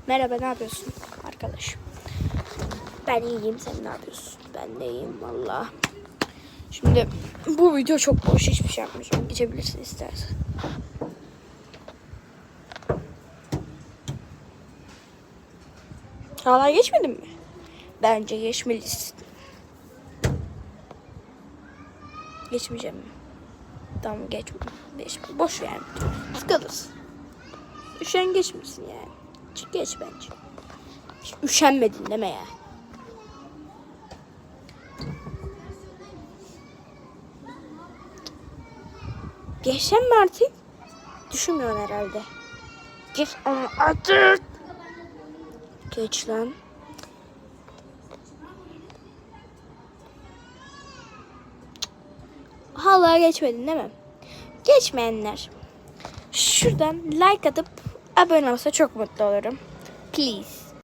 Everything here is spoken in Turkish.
Merhaba, ne yapıyorsun arkadaş? Ben iyiyim, sen ne yapıyorsun? Ben de iyiyim valla. Şimdi bu video çok boş, hiçbir şey yapmayacağım. Geçebilirsin istersen. Hala geçmedin mi? Bence geçmelisin. Geçmeyeceğim. Tamam, geçme. Boş yani. Sıkılırsın. Üşengeç misin yani? Geç bence. Hiç üşenmedin deme ya. Geçsem mi artık? Düşünmüyorsun herhalde. Geç ama artık. Geç lan. Hala geçmedin değil mi? Geçmeyenler şuradan like atıp abone olsa çok mutlu olurum. Please.